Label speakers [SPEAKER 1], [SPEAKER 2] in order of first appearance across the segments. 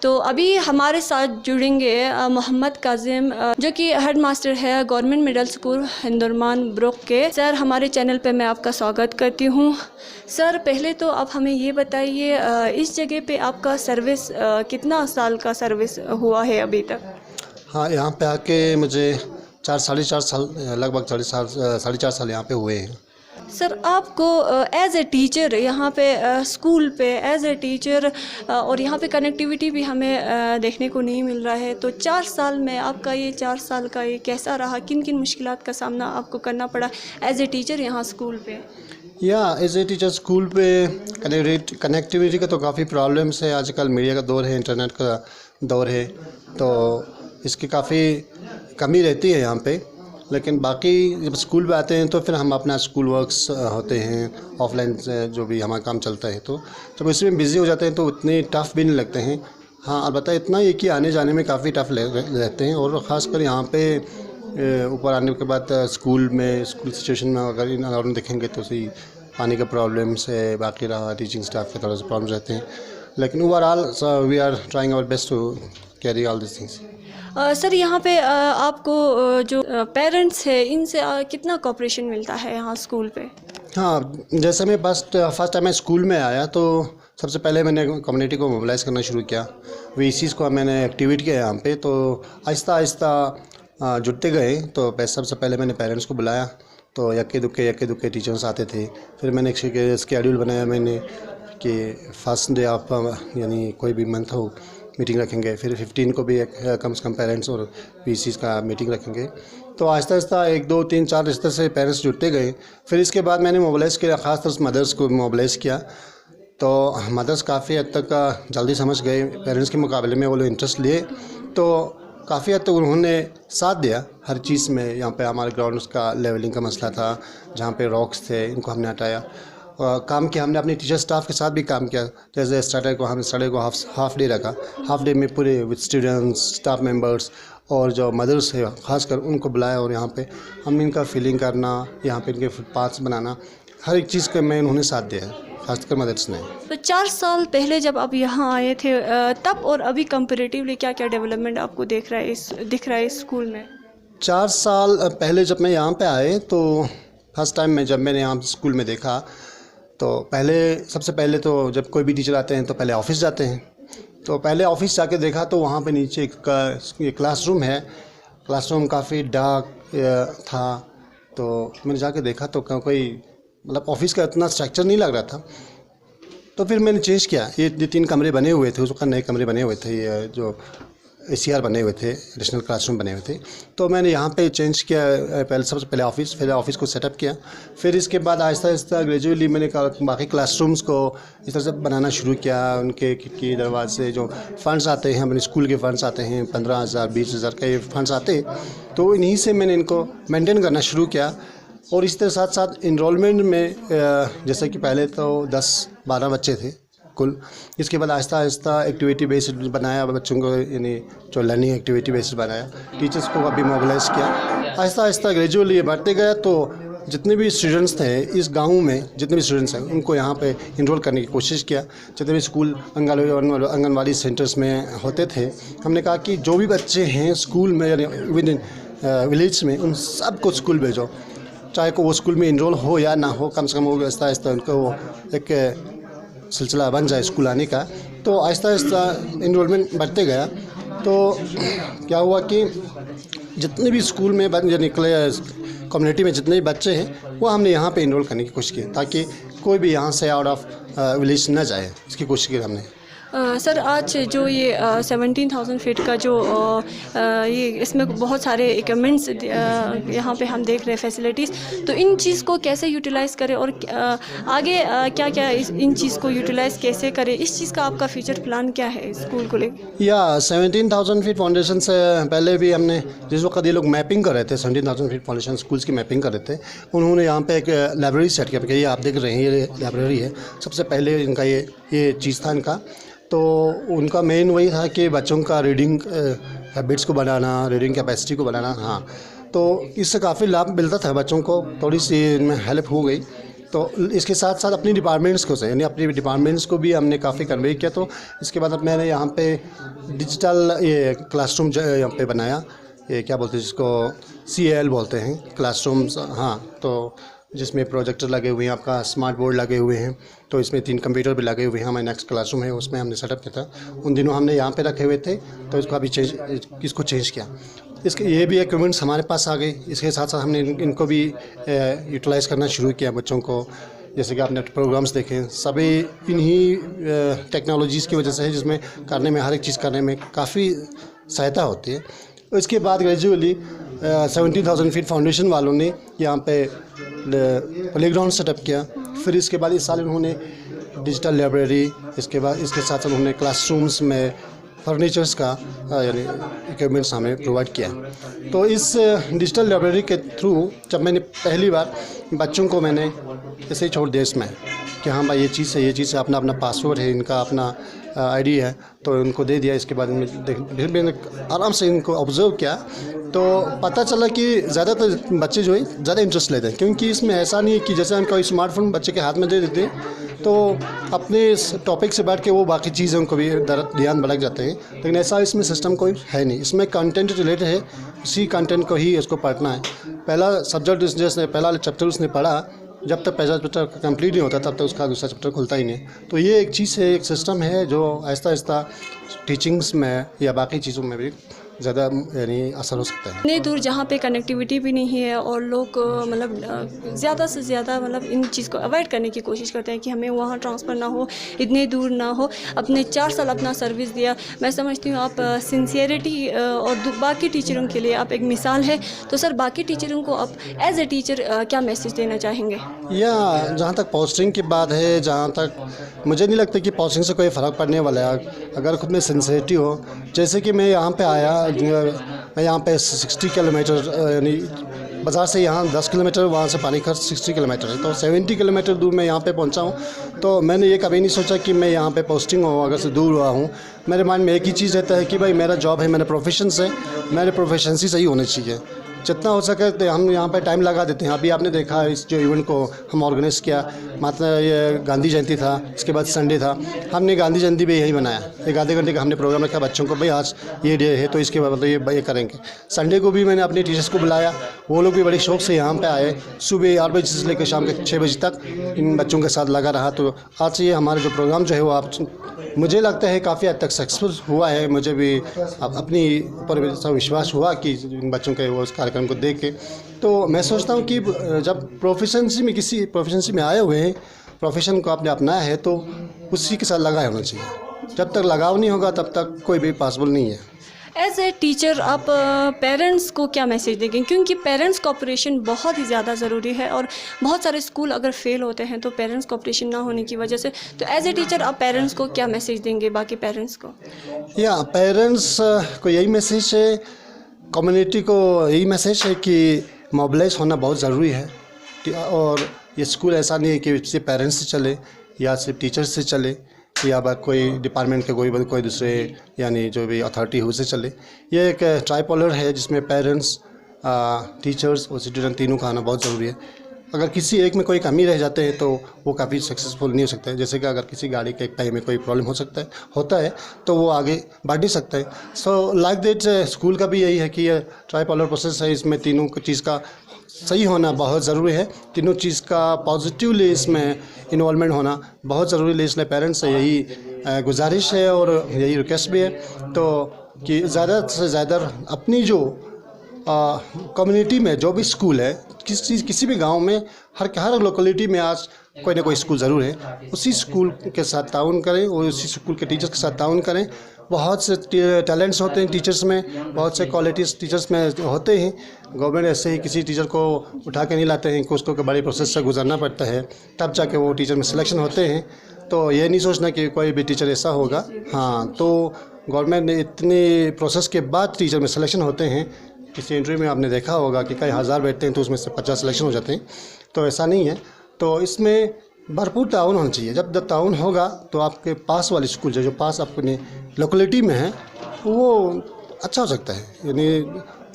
[SPEAKER 1] तो अभी हमारे साथ जुड़ेंगे मोहम्मद काजिम, जो कि हेड मास्टर है गवर्नमेंट मिडिल स्कूल हिंदुरमान ब्रोक के। सर, हमारे चैनल पे मैं आपका स्वागत करती हूँ। सर, पहले तो आप हमें ये बताइए, इस जगह पे आपका सर्विस कितना साल का सर्विस हुआ है अभी तक?
[SPEAKER 2] हाँ, यहाँ पे आके मुझे साढ़े चार साल लगभग 4.5 साल यहाँ पे हुए हैं।
[SPEAKER 1] सर, आपको एज ए टीचर यहाँ पे स्कूल पे एज ए टीचर और यहाँ पे कनेक्टिविटी भी हमें देखने को नहीं मिल रहा है, तो 4 साल में आपका ये 4 साल का ये कैसा रहा? किन किन मुश्किलात का सामना आपको करना पड़ा एज ए टीचर यहाँ स्कूल पे?
[SPEAKER 2] या एज ए टीचर स्कूल पे कनेक्टिविटी का तो काफ़ी प्रॉब्लम्स है। आजकल मीडिया का दौर है, इंटरनेट का दौर है, तो इसकी काफ़ी कमी रहती है यहाँ पे। लेकिन बाकी जब स्कूल पे आते हैं तो फिर हम अपना स्कूल वर्क्स होते हैं ऑफलाइन से जो भी हमारा काम चलता है, तो जब इसमें बिज़ी हो जाते हैं तो उतने टफ़ भी नहीं लगते हैं। हाँ, अलबत्ता इतना ही कि आने जाने में काफ़ी टफ़ रहते हैं, और ख़ासकर यहाँ पे ऊपर आने के बाद स्कूल सिचुएशन में अगर इन अलाउंस देखेंगे तो सही पानी का प्रॉब्लम्स है, बाकी रहा टीचिंग स्टाफ के थोड़ा सा प्रॉब्लम रहते हैं। लेकिन overall we are trying our best to carry all this things.
[SPEAKER 1] Sir, यहाँ पे आपको जो पेरेंट्स है इनसे कितना कोऑपरेशन मिलता है यहाँ स्कूल पे?
[SPEAKER 2] हाँ, जैसे मैं फर्स्ट टाइम मैं स्कूल में आया तो सबसे पहले मैंने कम्युनिटी को मोबिलाइज़ करना शुरू किया। वीसीज़ को मैंने एक्टिवेट किया यहाँ पे, तो आहिस्ता आहिस्ता जुड़ते गए। तो सबसे पहले मैंने पेरेंट्स को बुलाया, तो यक्के दुक्के टीचर्स आते थे। फिर मैंने एक शेड्यूल बनाया मैंने कि फर्स्ट डे ऑफ यानी कोई भी मंथ हो मीटिंग रखेंगे, फिर 15 को भी कम से कम पेरेंट्स और पीसीस का मीटिंग रखेंगे। तो आहिस्ता आहिस्ता 1 2 3 4 इस तरह से पेरेंट्स जुड़ते गए। फिर इसके बाद मैंने मोबिलाइज़ किया, ख़ासतौर से मदर्स को मोबिलाइज़ किया। तो मदर्स काफ़ी हद तक जल्दी समझ गए, पेरेंट्स के मुकाबले में वो लोग इंटरेस्ट लिए, तो काफ़ी हद तक उन्होंने साथ दिया हर चीज़ में। यहाँ पे हमारे ग्राउंड्स का लेवलिंग का मसला था, जहाँ पे रॉक्स थे इनको हमने हटाया। काम किया हमने अपने टीचर स्टाफ के साथ भी काम किया। जैसे सैटरडे को हाफ डे रखा, हाफ डे में पूरे विद स्टूडेंट्स, स्टाफ मेंबर्स और जो मदर्स है ख़ासकर उनको बुलाया, और यहाँ पे हम इनका फीलिंग करना, यहाँ पे इनके फुटपाथ्स बनाना, हर एक चीज़ का मैं उन्होंने साथ दिया है, खासकर मदर्स ने।
[SPEAKER 1] तो 4 साल पहले जब आप यहाँ आए थे तब और अभी कंपैरेटिवली क्या क्या डेवलपमेंट आपको दिख रहा है इस स्कूल में?
[SPEAKER 2] 4 साल पहले जब मैं यहाँ पे आए तो फर्स्ट टाइम जब मैंने यहाँ स्कूल में देखा, तो सबसे पहले तो जब कोई भी टीचर आते हैं तो पहले ऑफ़िस जाते हैं। तो पहले ऑफ़िस जाके देखा तो वहाँ पे नीचे एक क्लासरूम है। क्लासरूम काफ़ी डार्क था, तो मैंने जाके देखा तो कोई मतलब ऑफ़िस का इतना स्ट्रक्चर नहीं लग रहा था। तो फिर मैंने चेंज किया। ये 3 कमरे बने हुए थे, उसका नए कमरे बने हुए थे, ये जो ACR बने हुए थे, एडिशनल क्लासरूम बने हुए थे। तो मैंने यहाँ पे चेंज किया, सबसे पहले ऑफ़िस को सेटअप किया। फिर इसके बाद आहिस्ता आहिस्ता ग्रेजुअली मैंने बाकी क्लासरूम्स को इस तरह से बनाना शुरू किया। उनके खिड़की दरवाजे जो फ़ंड्स आते हैं, हमारे स्कूल के फ़ंड्स आते हैं, 15,000 20,000 का ये फ़ंड्स आते, तो इन्हीं से मैंने इनको मेंटेन करना शुरू किया। और इस तरह साथ साथ इनरोलमेंट में जैसे कि पहले तो 10-12 बच्चे थे कुल। इसके बाद आहिस्ता आहिस्ता एक्टिविटी बेस्ड बनाया बच्चों को, यानी जो लर्निंग एक्टिविटी बेस्ड बनाया। टीचर्स को अभी मोबिलाइज़ किया। आहिस्ता आहिस्ता ग्रेजुअली बढ़ते गया, तो जितने भी स्टूडेंट्स थे इस गांव में, जितने भी स्टूडेंट्स हैं उनको यहाँ पे इनरोल करने की कोशिश किया। जितने भी स्कूल आंगनवाड़ी सेंटर्स में होते थे, हमने कहा कि जो भी बच्चे हैं स्कूल में यानी विद इन विलेज में, उन सबको स्कूल भेजो, चाहे को वो स्कूल में इनरोल हो या ना हो, कम से कम वो आहिस्ता आहिस्ता उनको वो एक सिलसिला बन जाए स्कूल आने का। तो आहिस्ता आहिस्ता इनरोलमेंट बढ़ते गया। तो क्या हुआ कि जितने भी स्कूल में निकले, कम्युनिटी में जितने भी बच्चे हैं वो हमने यहाँ पे इनरोल करने की कोशिश की, ताकि कोई भी यहाँ से आउट ऑफ विलेज न जाए, इसकी कोशिश की हमने।
[SPEAKER 1] सर, आज जो ये 17,000 फीट का जो ये इसमें बहुत सारे इक्विपमेंट्स यहाँ पे हम देख रहे हैं, फैसिलिटीज़, तो इन चीज़ को कैसे यूटिलाइज़ करें और आगे क्या क्या इन चीज़ को यूटिलाइज़ कैसे करें, इस चीज़ का आपका फ्यूचर प्लान क्या है स्कूल को लेकर?
[SPEAKER 2] या 17,000 फीट फाउंडेशन से पहले भी हमने, जिस वक्त ये लोग मैपिंग कर रहे थे, 17,000 फीट फाउंडेशन स्कूल्स की मैपिंग कर रहे थे, उन्होंने यहाँ पे एक लाइब्रेरी सेट किया। ये आप देख रहे हैं, ये लाइब्रेरी है। सबसे पहले इनका ये चीज़ था इनका। तो उनका मेन वही था कि बच्चों का रीडिंग हैबिट्स को बनाना, रीडिंग कैपेसिटी को बनाना। हाँ, तो इससे काफ़ी लाभ मिलता था बच्चों को, थोड़ी सी इनमें हेल्प हो गई। तो इसके साथ साथ अपनी डिपार्टमेंट्स को से यानी अपनी डिपार्टमेंट्स को भी हमने काफ़ी कन्वे किया। तो इसके बाद अब मैंने यहाँ पे डिजिटल ये क्लासरूम यहाँ पे बनाया, ये क्या बोलते हैं जिसको CAL बोलते हैं क्लासरूम्स, हाँ। तो जिसमें प्रोजेक्टर लगे हुए हैं, आपका स्मार्ट बोर्ड लगे हुए हैं, तो इसमें 3 कंप्यूटर भी लगे हुए हैं। हमारे नेक्स्ट क्लासरूम है उसमें हमने सेटअप किया था, उन दिनों हमने यहाँ पे रखे हुए थे, तो इसको अभी चेंज किया। इसके ये भी इक्विपमेंट्स हमारे पास आ गए। इसके साथ साथ हमने इनको भी यूटिलाइज़ करना शुरू किया बच्चों को। जैसे कि आपने प्रोग्राम्स देखे, सभी इन्हीं टेक्नोलॉजीज़ की वजह से है, जिसमें करने में हर एक चीज़ करने में काफ़ी सहायता होती है। इसके बाद ग्रेजुअली 17,000 फीट फाउंडेशन वालों ने यहाँ पे प्लेग्राउंड सेटअप किया। फिर इसके बाद इस साल उन्होंने डिजिटल लाइब्रेरी, इसके बाद इसके साथ साथ उन्होंने क्लासरूम्स में फर्नीचर्स का यानी इक्विपमेंट्स हमें प्रोवाइड किया। तो इस डिजिटल लाइब्रेरी के थ्रू जब मैंने पहली बार बच्चों को मैंने ऐसे ही छोड़ दिया इसमें कि हाँ भाई ये चीज़ है, ये चीज़ है, अपना अपना पासवर्ड है, इनका अपना ID है, तो उनको दे दिया। इसके बाद फिर मैंने आराम से इनको ऑब्जर्व किया, तो पता चला कि ज़्यादातर बच्चे जो है ज़्यादा इंटरेस्ट लेते हैं, क्योंकि इसमें ऐसा नहीं है कि जैसे हम कोई स्मार्टफोन बच्चे के हाथ में दे देते हैं तो अपने इस टॉपिक से बैठ के वो बाकी चीज़ों को भी ध्यान भटक जाते हैं। लेकिन ऐसा इसमें सिस्टम कोई है नहीं, इसमें कंटेंट रिलेटेड है, उसी कंटेंट को ही इसको पढ़ना है। पहला सब्जेक्ट जैसे पहला चैप्टर उसने पढ़ा, जब तक पहला चैप्टर कंप्लीट नहीं होता तब तक उसका दूसरा चैप्टर खुलता ही नहीं। तो ये एक चीज़ है, एक सिस्टम है जो आहिस्ता आहिस्ता टीचिंग्स में या बाकी चीज़ों में भी ज़्यादा यानी असर हो सकता है।
[SPEAKER 1] इतने दूर जहाँ पे कनेक्टिविटी भी नहीं है और लोग मतलब ज़्यादा से ज़्यादा मतलब इन चीज़ को अवॉइड करने की कोशिश करते हैं कि हमें वहाँ ट्रांसफ़र ना हो, इतने दूर ना हो। अपने 4 साल अपना सर्विस दिया, मैं समझती हूँ आप सिंसियरिटी और बाकी टीचरों के लिए आप एक मिसाल है। तो सर बाकी टीचरों को आप एज ए टीचर क्या मैसेज देना चाहेंगे?
[SPEAKER 2] या जहाँ तक पोस्टिंग की बात है, जहाँ तक मुझे नहीं लगता कि पोस्टिंग से कोई फ़र्क पड़ने वाला है अगर खुद में सिंसियरिटी हो। जैसे कि मैं यहाँ पे आया, मैं यहाँ पे 60 किलोमीटर यानी बाज़ार से यहाँ 10 किलोमीटर, वहाँ से पानीखत 60 किलोमीटर है, तो 70 किलोमीटर दूर मैं यहाँ पे पहुँचा हूँ। तो मैंने ये कभी नहीं सोचा कि मैं यहाँ पे पोस्टिंग हो अगर से दूर हुआ हूँ। मेरे माइंड में एक ही चीज़ रहता है कि भाई मेरा जॉब है, मेरा प्रोफेशन है, मेरे प्रोफेशनसी सही होनी चाहिए। जितना हो सके तो हम यहाँ पे टाइम लगा देते हैं। अभी आपने देखा इस जो इवेंट को हम ऑर्गेनाइज़ किया, मतलब ये गांधी जयंती था, इसके बाद संडे था, हमने गांधी जयंती भी यही बनाया। एक आधे घंटे का हमने प्रोग्राम रखा बच्चों को, भाई आज ये डे है तो इसके बाद ये करेंगे। संडे को भी मैंने अपने टीचर्स को बुलाया, वो लोग भी बड़े शौक से यहाँ पे आए। सुबह 8 बजे से लेकर शाम के 6 बजे तक इन बच्चों के साथ लगा रहा। तो आज ये हमारा जो प्रोग्राम जो है वो आप मुझे लगता है काफ़ी हद तक सक्सेसफुल हुआ है। मुझे भी अपनी ऊपर विश्वास हुआ कि इन बच्चों के वो उस कार्यक्रम को देख के। तो मैं सोचता हूँ कि जब किसी प्रोफेशनसी में आए हुए हैं, प्रोफेशन को आपने अपनाया है, तो उसी के साथ लगाव होना चाहिए। जब तक लगाव नहीं होगा तब तक कोई भी पॉसिबल नहीं है।
[SPEAKER 1] एज ए टीचर आप पेरेंट्स को क्या मैसेज देंगे? क्योंकि पेरेंट्स कोऑपरेशन बहुत ही ज़्यादा ज़रूरी है और बहुत सारे स्कूल अगर फेल होते हैं तो पेरेंट्स कोऑपरेशन ना होने की वजह से। तो एज ए टीचर आप पेरेंट्स को क्या मैसेज देंगे, बाकी पेरेंट्स को?
[SPEAKER 2] या पेरेंट्स को यही मैसेज है, कम्युनिटी को यही मैसेज है कि मोबिलाइज होना बहुत ज़रूरी है। और ये स्कूल ऐसा नहीं है कि सिर्फ पेरेंट्स से चले या सिर्फ टीचर्स से चले या कोई डिपार्टमेंट के कोई दूसरे यानी जो भी अथॉरिटी है उससे चले। ये एक ट्राइपोलर है जिसमें पेरेंट्स, टीचर्स और स्टूडेंट तीनों का आना बहुत ज़रूरी है। अगर किसी एक में कोई कमी रह जाते हैं तो वो काफ़ी सक्सेसफुल नहीं हो सकता है। जैसे कि अगर किसी गाड़ी के एक टाइम में कोई प्रॉब्लम होता है तो वो आगे बढ़ नहीं सकता है। सो लाइक दैट स्कूल का भी यही है कि ये ट्राइपोलर प्रोसेस है, इसमें तीनों चीज़ का सही होना बहुत ज़रूरी है, तीनों चीज़ का पॉजिटिवली इसमें इन्वॉल्वमेंट होना बहुत ज़रूरी है। इसलिए पेरेंट्स से यही गुजारिश है और यही रिक्वेस्ट भी है तो कि ज़्यादा से ज़्यादा अपनी जो कम्युनिटी में जो भी स्कूल है, किसी भी गांव में हर लोकेलिटी में आज कोई ना कोई स्कूल ज़रूर है, उसी स्कूल के साथ ताउन करें और उसी स्कूल के टीचर्स के साथ ताउन करें। बहुत से टैलेंट्स होते हैं टीचर्स में, बहुत से क्वालिटीज़ टीचर्स में होते हैं। गवर्नमेंट ऐसे ही किसी टीचर को उठा के नहीं लाते हैं कि उसको बड़े प्रोसेस से गुजरना पड़ता है, तब जाके वो टीचर में सिलेक्शन होते हैं। तो ये नहीं सोचना कि कोई भी टीचर ऐसा होगा। हाँ, तो गवर्नमेंट ने इतने प्रोसेस के बाद टीचर में सिलेक्शन होते हैं। किसी इंटरव्यू में आपने देखा होगा कि कई हज़ार बैठते हैं तो उसमें से 50 सिलेक्शन हो जाते हैं, तो ऐसा नहीं है। तो इसमें भरपूर ताउन होना चाहिए। जब ताउन होगा तो आपके पास वाले स्कूल जो पास अपने लोकेलिटी में है वो अच्छा हो सकता है। यानी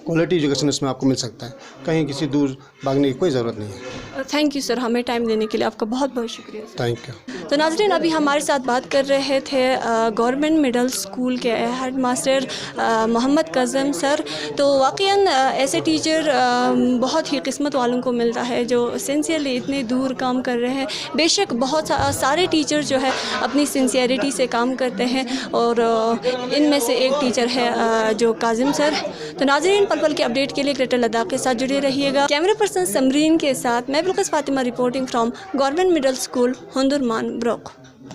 [SPEAKER 2] क्वालिटी एजुकेशन इसमें आपको मिल सकता है, कहीं किसी दूर भागने की कोई ज़रूरत नहीं है।
[SPEAKER 1] थैंक यू सर, हमें टाइम देने के लिए आपका बहुत बहुत शुक्रिया सर।
[SPEAKER 2] Thank you.
[SPEAKER 1] तो नाज़रीन, अभी हमारे साथ बात कर रहे थे गवर्नमेंट मिडल स्कूल के हेड मास्टर मोहम्मद काज़म सर। तो वाक़ईन ऐसे टीचर बहुत ही किस्मत वालों को मिलता है जो सिंसियरली इतने दूर काम कर रहे हैं। बेशक बहुत सारे टीचर जो है अपनी सिंसियरिटी से काम करते हैं और इनमें से एक टीचर है जो काज़म सर। तो नाज़रीन, पल पल के अपडेट के लिए ग्रेटर लद्दाख के साथ जुड़े रहिएगा। कैमरा पर्सन समरीन के साथ मैं Bilkis Fatima reporting from government middle school Hundurman broke.